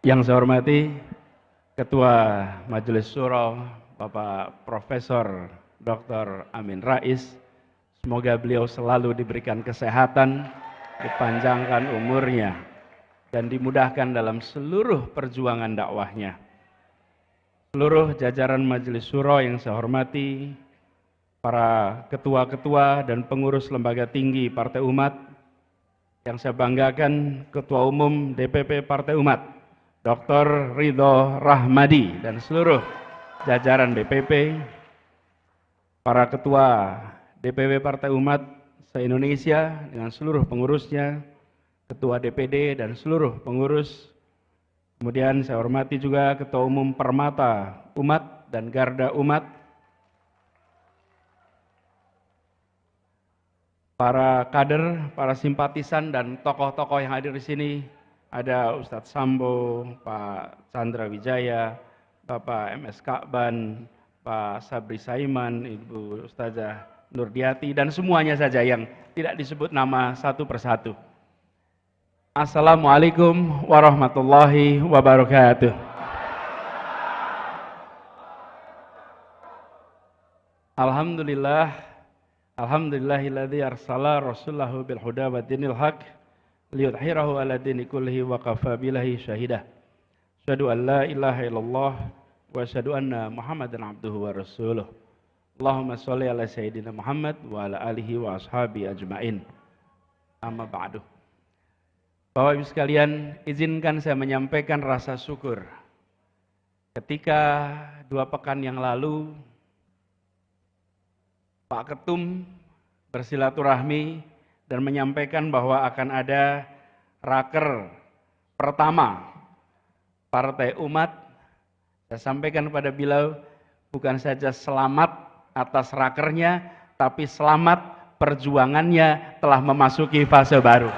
Yang saya hormati Ketua Majelis Syuro Bapak Profesor Dr. Amin Rais, semoga beliau selalu diberikan kesehatan, dipanjangkan umurnya, dan dimudahkan dalam seluruh perjuangan dakwahnya. Seluruh jajaran Majelis Syuro yang saya hormati, para ketua-ketua dan pengurus lembaga tinggi Partai Umat, yang saya banggakan Ketua Umum DPP Partai Umat, Dr. Ridho Rahmadi dan seluruh jajaran DPP, para ketua DPP Partai Umat se-Indonesia dengan seluruh pengurusnya, ketua DPD dan seluruh pengurus. Kemudian saya hormati juga Ketua Umum Permata Umat dan Garda Umat, para kader, para simpatisan dan tokoh-tokoh yang hadir di sini. Ada Ustadz Sambo, Pak Chandra Wijaya, Bapak MS Ka'ban, Pak Sabri Saiman, Ibu Ustazah Nurdiati, dan semuanya saja yang tidak disebut nama satu persatu. Assalamualaikum warahmatullahi wabarakatuh. Alhamdulillahilladzi arsala rasulahu bil huda wa dinil haq liyudhhirahu ala dini kullihi wa kafa billahi syahidah. Asyhadu an la ilaha illallah wa asyhadu anna Muhammadan abduhu wa rasuluh. Allahumma sholli ala sayyidina Muhammad wa ala alihi wa ashabi ajmain. Amma ba'du. Bapak Ibu sekalian, izinkan saya menyampaikan rasa syukur. Ketika 2 pekan yang lalu Pak Ketum bersilaturahmi dan menyampaikan bahwa akan ada raker pertama Partai Umat, saya sampaikan kepada beliau, bukan saja selamat atas rakernya, tapi selamat perjuangannya telah memasuki fase baru.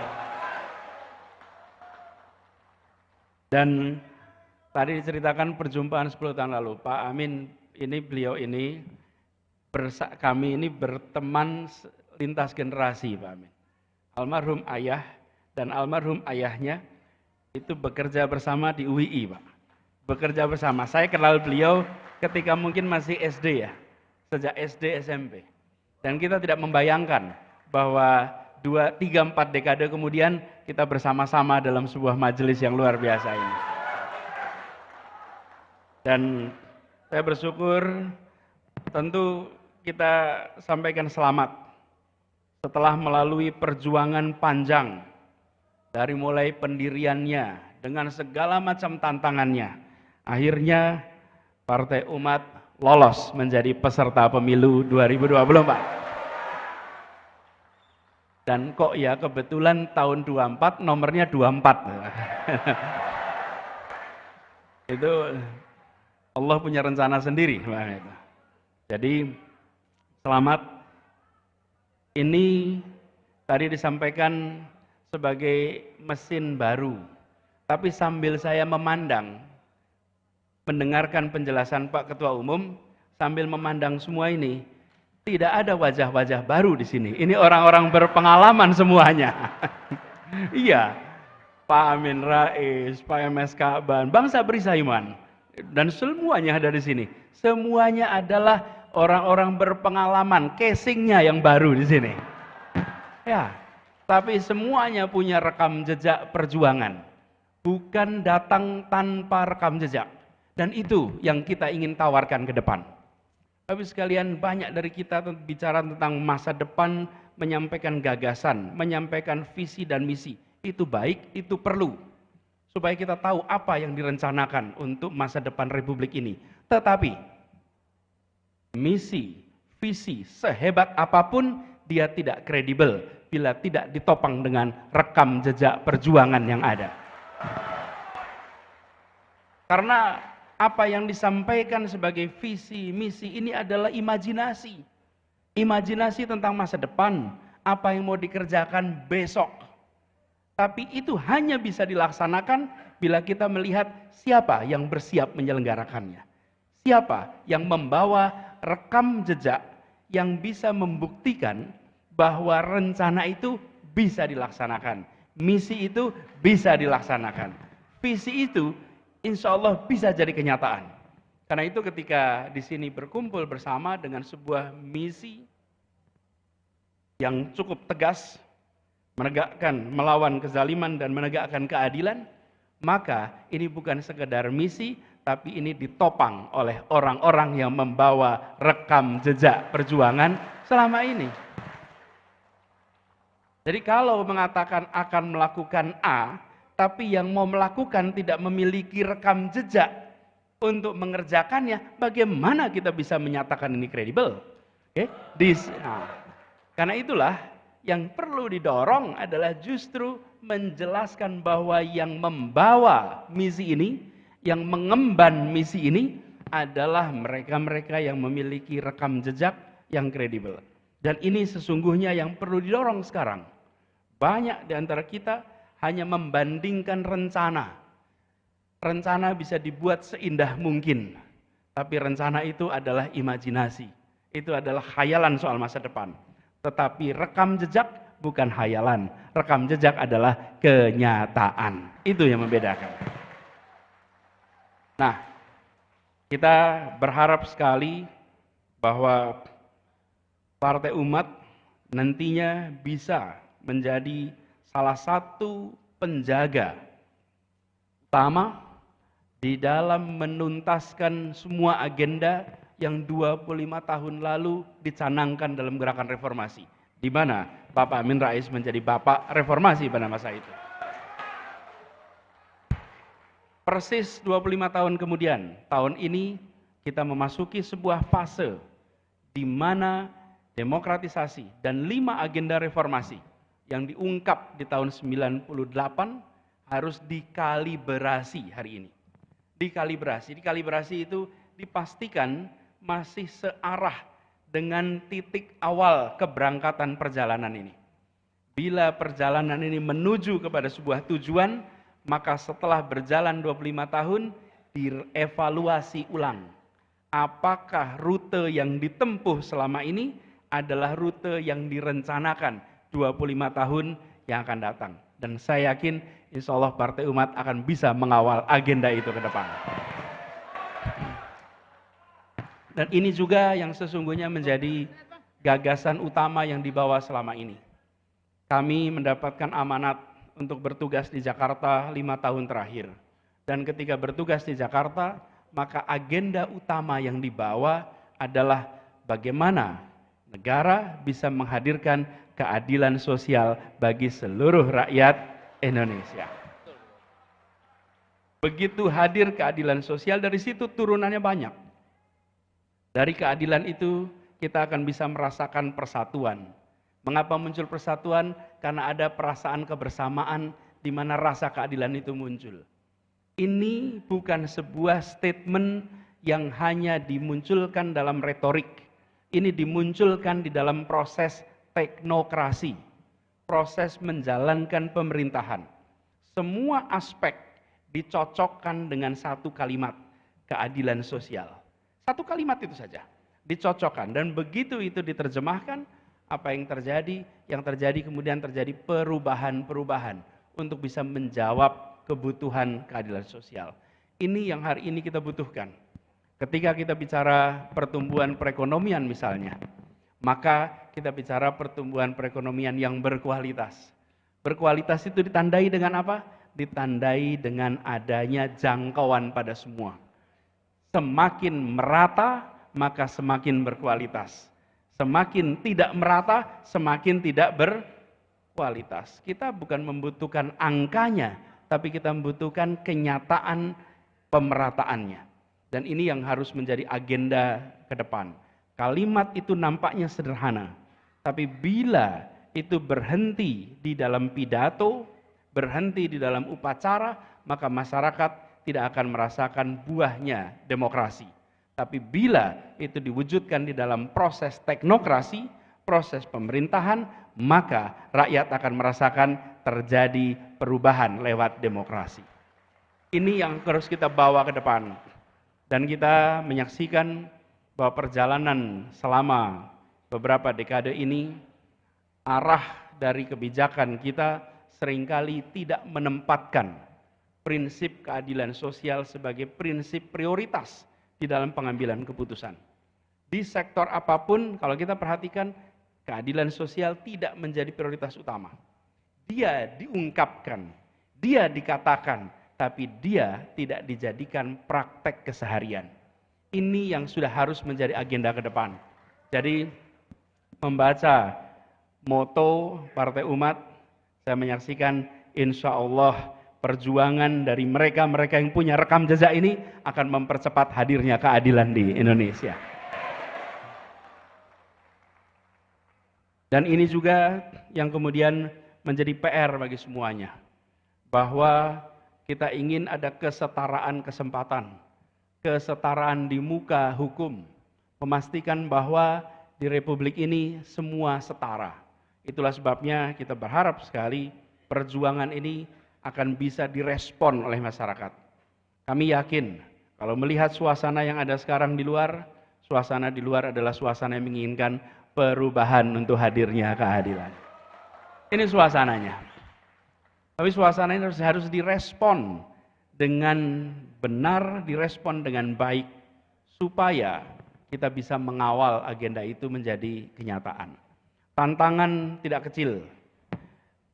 Dan tadi diceritakan perjumpaan 10 tahun lalu, Pak Amin beliau ini kami ini berteman lintas generasi, Pak Amin. Almarhum ayah dan almarhum ayahnya itu bekerja bersama di UII, Pak. Bekerja bersama. Saya kenal beliau ketika mungkin masih SD ya, sejak SD SMP. Dan kita tidak membayangkan bahwa 2, 3, 4 dekade kemudian kita bersama-sama dalam sebuah majelis yang luar biasa ini. Dan saya bersyukur, tentu kita sampaikan selamat setelah melalui perjuangan panjang dari mulai pendiriannya dengan segala macam tantangannya. Akhirnya Partai Umat lolos menjadi peserta pemilu 2024. Dan kok ya kebetulan tahun 24 nomornya 24. Itu Allah punya rencana sendiri. Jadi selamat. Ini tadi disampaikan sebagai mesin baru. Tapi sambil saya memandang, mendengarkan penjelasan Pak Ketua Umum, sambil memandang semua ini, tidak ada wajah-wajah baru di sini. Ini orang-orang berpengalaman semuanya. Iya, Pak Amin Rais, Pak MS Ka'ban, Bang Sabri Saiman, dan semuanya ada di sini. Semuanya adalah orang-orang berpengalaman, casingnya yang baru di sini. Ya, tapi semuanya punya rekam jejak perjuangan. Bukan datang tanpa rekam jejak. Dan itu yang kita ingin tawarkan ke depan. Tapi sekalian, banyak dari kita bicara tentang masa depan, menyampaikan gagasan, menyampaikan visi dan misi. Itu baik, itu perlu. Supaya kita tahu apa yang direncanakan untuk masa depan Republik ini. Tetapi misi, visi sehebat apapun dia tidak kredibel bila tidak ditopang dengan rekam jejak perjuangan yang ada. Karena apa yang disampaikan sebagai visi, misi ini adalah imajinasi. Imajinasi tentang masa depan, apa yang mau dikerjakan besok. Tapi itu hanya bisa dilaksanakan bila kita melihat siapa yang bersiap menyelenggarakannya. Siapa yang membawa rekam jejak yang bisa membuktikan bahwa rencana itu bisa dilaksanakan. Misi itu bisa dilaksanakan. Visi itu insya Allah bisa jadi kenyataan. Karena itu ketika di sini berkumpul bersama dengan sebuah misi yang cukup tegas, melawan kezaliman dan menegakkan keadilan, maka ini bukan sekedar misi, tapi ini ditopang oleh orang-orang yang membawa rekam jejak perjuangan selama ini. Jadi kalau mengatakan akan melakukan A, tapi yang mau melakukan tidak memiliki rekam jejak untuk mengerjakannya, bagaimana kita bisa menyatakan ini kredibel? Oke? Karena itulah yang perlu didorong adalah justru menjelaskan bahwa yang membawa misi ini, yang mengemban misi ini adalah mereka-mereka yang memiliki rekam jejak yang kredibel. Dan ini sesungguhnya yang perlu didorong sekarang. Banyak di antara kita hanya membandingkan rencana. Rencana bisa dibuat seindah mungkin, tapi rencana itu adalah imajinasi. Itu adalah khayalan soal masa depan. Tetapi rekam jejak bukan khayalan. Rekam jejak adalah kenyataan. Itu yang membedakan. Nah, kita berharap sekali bahwa Partai Umat nantinya bisa menjadi salah satu penjaga utama di dalam menuntaskan semua agenda yang 25 tahun lalu dicanangkan dalam gerakan reformasi, di mana Bapak Amin Rais menjadi bapak reformasi pada masa itu. Persis 25 tahun kemudian, tahun ini kita memasuki sebuah fase di mana demokratisasi dan 5 agenda reformasi yang diungkap di tahun 98 harus dikalibrasi hari ini. Dikalibrasi itu dipastikan masih searah dengan titik awal keberangkatan perjalanan ini. Bila perjalanan ini menuju kepada sebuah tujuan, maka setelah berjalan 25 tahun, dievaluasi ulang. Apakah rute yang ditempuh selama ini adalah rute yang direncanakan 25 tahun yang akan datang. Dan saya yakin insya Allah Partai Umat akan bisa mengawal agenda itu ke depan. Dan ini juga yang sesungguhnya menjadi gagasan utama yang dibawa selama ini. Kami mendapatkan amanat untuk bertugas di Jakarta 5 tahun terakhir. Dan ketika bertugas di Jakarta, maka agenda utama yang dibawa adalah bagaimana negara bisa menghadirkan keadilan sosial bagi seluruh rakyat Indonesia. Begitu hadir keadilan sosial, dari situ turunannya banyak. Dari keadilan itu kita akan bisa merasakan persatuan. Mengapa muncul persatuan? Karena ada perasaan kebersamaan di mana rasa keadilan itu muncul. Ini bukan sebuah statement yang hanya dimunculkan dalam retorik. Ini dimunculkan di dalam proses teknokrasi, proses menjalankan pemerintahan. Semua aspek dicocokkan dengan satu kalimat, keadilan sosial. Satu kalimat itu saja, dicocokkan. Dan begitu itu diterjemahkan, apa yang terjadi? Yang terjadi kemudian terjadi perubahan-perubahan untuk bisa menjawab kebutuhan keadilan sosial. Ini yang hari ini kita butuhkan. Ketika kita bicara pertumbuhan perekonomian misalnya, maka kita bicara pertumbuhan perekonomian yang berkualitas. Berkualitas itu ditandai dengan apa? Ditandai dengan adanya jangkauan pada semua. Semakin merata, maka semakin berkualitas. Semakin tidak merata, semakin tidak berkualitas. Kita bukan membutuhkan angkanya, tapi kita membutuhkan kenyataan pemerataannya. Dan ini yang harus menjadi agenda ke depan. Kalimat itu nampaknya sederhana, tapi bila itu berhenti di dalam pidato, berhenti di dalam upacara, maka masyarakat tidak akan merasakan buahnya demokrasi. Tapi bila itu diwujudkan di dalam proses teknokrasi, proses pemerintahan, maka rakyat akan merasakan terjadi perubahan lewat demokrasi. Ini yang harus kita bawa ke depan. Dan kita menyaksikan bahwa perjalanan selama beberapa dekade ini, arah dari kebijakan kita seringkali tidak menempatkan prinsip keadilan sosial sebagai prinsip prioritas di dalam pengambilan keputusan. Di sektor apapun, kalau kita perhatikan, keadilan sosial tidak menjadi prioritas utama. Dia diungkapkan, dia dikatakan, tapi dia tidak dijadikan praktek keseharian. Ini yang sudah harus menjadi agenda ke depan. Jadi, membaca moto Partai Umat, saya menyaksikan insya Allah perjuangan dari mereka-mereka yang punya rekam jejak ini akan mempercepat hadirnya keadilan di Indonesia. Dan ini juga yang kemudian menjadi PR bagi semuanya, bahwa kita ingin ada kesetaraan kesempatan, kesetaraan di muka hukum, memastikan bahwa di Republik ini semua setara. Itulah sebabnya kita berharap sekali perjuangan ini akan bisa direspon oleh masyarakat. Kami yakin kalau melihat suasana yang ada sekarang di luar, suasana di luar adalah suasana yang menginginkan perubahan untuk hadirnya keadilan. Ini suasananya. Tapi suasana ini harus direspon dengan benar, direspon dengan baik, supaya kita bisa mengawal agenda itu menjadi kenyataan. Tantangan tidak kecil,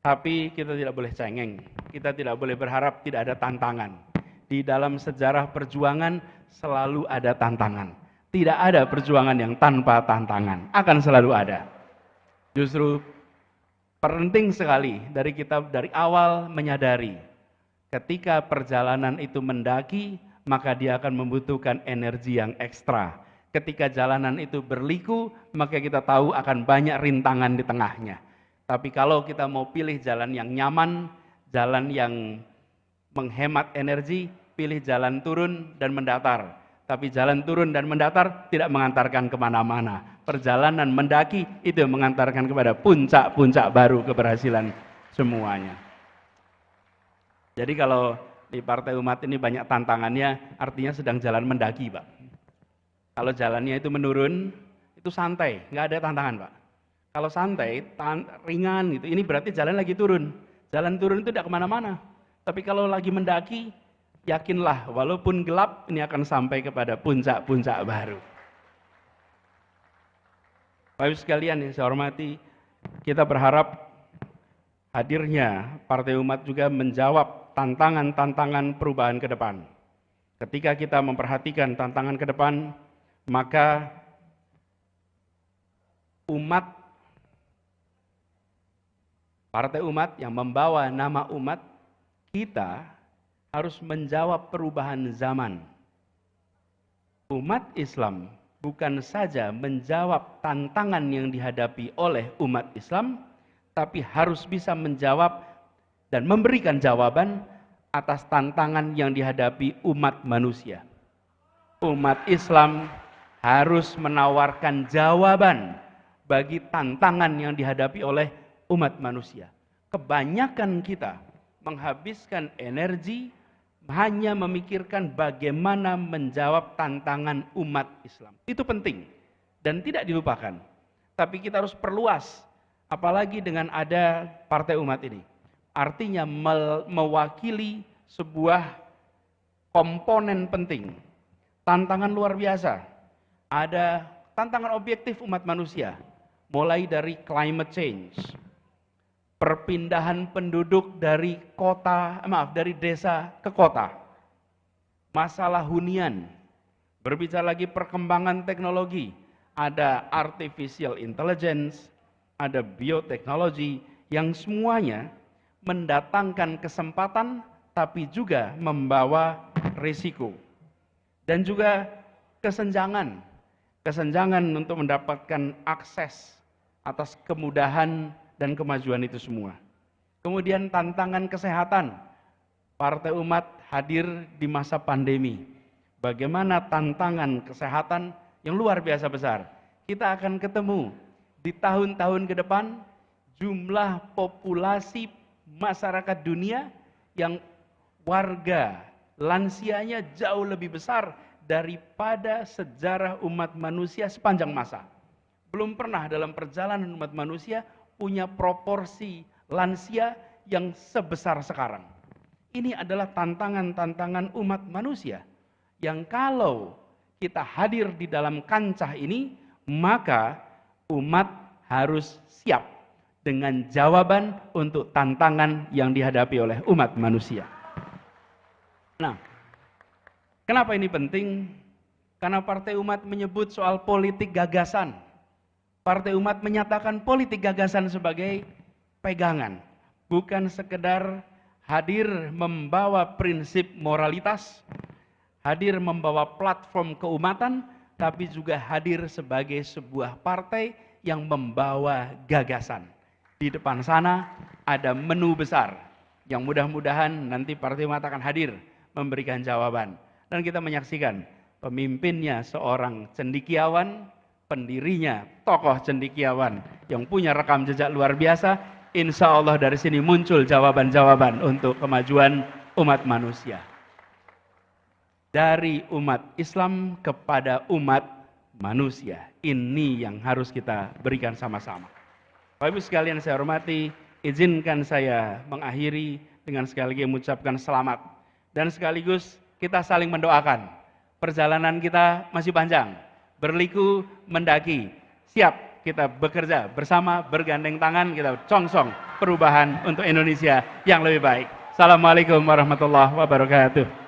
tapi kita tidak boleh cengeng, kita tidak boleh berharap tidak ada tantangan. Di dalam sejarah perjuangan selalu ada tantangan. Tidak ada perjuangan yang tanpa tantangan, akan selalu ada. Justru penting sekali dari kita dari awal menyadari, ketika perjalanan itu mendaki, maka dia akan membutuhkan energi yang ekstra. Ketika jalanan itu berliku, maka kita tahu akan banyak rintangan di tengahnya. Tapi kalau kita mau pilih jalan yang nyaman, jalan yang menghemat energi, pilih jalan turun dan mendatar. Tapi jalan turun dan mendatar tidak mengantarkan kemana-mana. Perjalanan mendaki itu mengantarkan kepada puncak-puncak baru keberhasilan semuanya. Jadi kalau di Partai Umat ini banyak tantangannya, artinya sedang jalan mendaki, Pak. Kalau jalannya itu menurun, itu santai, nggak ada tantangan, Pak. Kalau santai, ringan gitu, ini berarti jalan lagi turun. Jalan turun itu tidak kemana-mana. Tapi kalau lagi mendaki, yakinlah walaupun gelap, ini akan sampai kepada puncak-puncak baru. Bapak-Ibu sekalian yang saya hormati, kita berharap hadirnya Partai Umat juga menjawab tantangan-tantangan perubahan ke depan. Ketika kita memperhatikan tantangan ke depan, maka umat, Partai Umat yang membawa nama umat, kita harus menjawab perubahan zaman. Umat Islam bukan saja menjawab tantangan yang dihadapi oleh umat Islam, tapi harus bisa menjawab dan memberikan jawaban atas tantangan yang dihadapi umat manusia. Umat Islam harus menawarkan jawaban bagi tantangan yang dihadapi oleh umat manusia. Kebanyakan kita menghabiskan energi hanya memikirkan bagaimana menjawab tantangan umat Islam. Itu penting dan tidak dilupakan. Tapi kita harus perluas, apalagi dengan ada Partai Umat ini. Artinya mewakili sebuah komponen penting. Tantangan luar biasa. Ada tantangan objektif umat manusia, mulai dari climate change, perpindahan penduduk dari desa ke kota, masalah hunian, berbicara lagi perkembangan teknologi, ada artificial intelligence, ada bioteknologi, yang semuanya mendatangkan kesempatan tapi juga membawa risiko. Dan juga kesenjangan untuk mendapatkan akses atas kemudahan dan kemajuan itu semua. Kemudian tantangan kesehatan. Partai Umat hadir di masa pandemi. Bagaimana tantangan kesehatan yang luar biasa besar. Kita akan ketemu di tahun-tahun ke depan jumlah populasi masyarakat dunia yang warga lansianya jauh lebih besar daripada sejarah umat manusia sepanjang masa. Belum pernah dalam perjalanan umat manusia punya proporsi lansia yang sebesar sekarang. Ini adalah tantangan-tantangan umat manusia yang kalau kita hadir di dalam kancah ini, maka umat harus siap dengan jawaban untuk tantangan yang dihadapi oleh umat manusia. Nah, kenapa ini penting? Karena Partai Umat menyebut soal politik gagasan. Partai Umat menyatakan politik gagasan sebagai pegangan, bukan sekedar hadir membawa prinsip moralitas, hadir membawa platform keumatan, tapi juga hadir sebagai sebuah partai yang membawa gagasan. Di depan sana ada menu besar yang mudah-mudahan nanti Partai Umat akan hadir memberikan jawaban. Dan kita menyaksikan pemimpinnya seorang cendekiawan, pendirinya tokoh cendekiawan yang punya rekam jejak luar biasa. Insya Allah dari sini muncul jawaban-jawaban untuk kemajuan umat manusia. Dari umat Islam kepada umat manusia. Ini yang harus kita berikan sama-sama. Bapak Ibu sekalian saya hormati, izinkan saya mengakhiri dengan sekali lagi mengucapkan selamat. Dan sekaligus kita saling mendoakan. Perjalanan kita masih panjang. Berliku mendaki. Siap kita bekerja bersama, bergandeng tangan, kita congsong perubahan untuk Indonesia yang lebih baik. Assalamualaikum warahmatullahi wabarakatuh.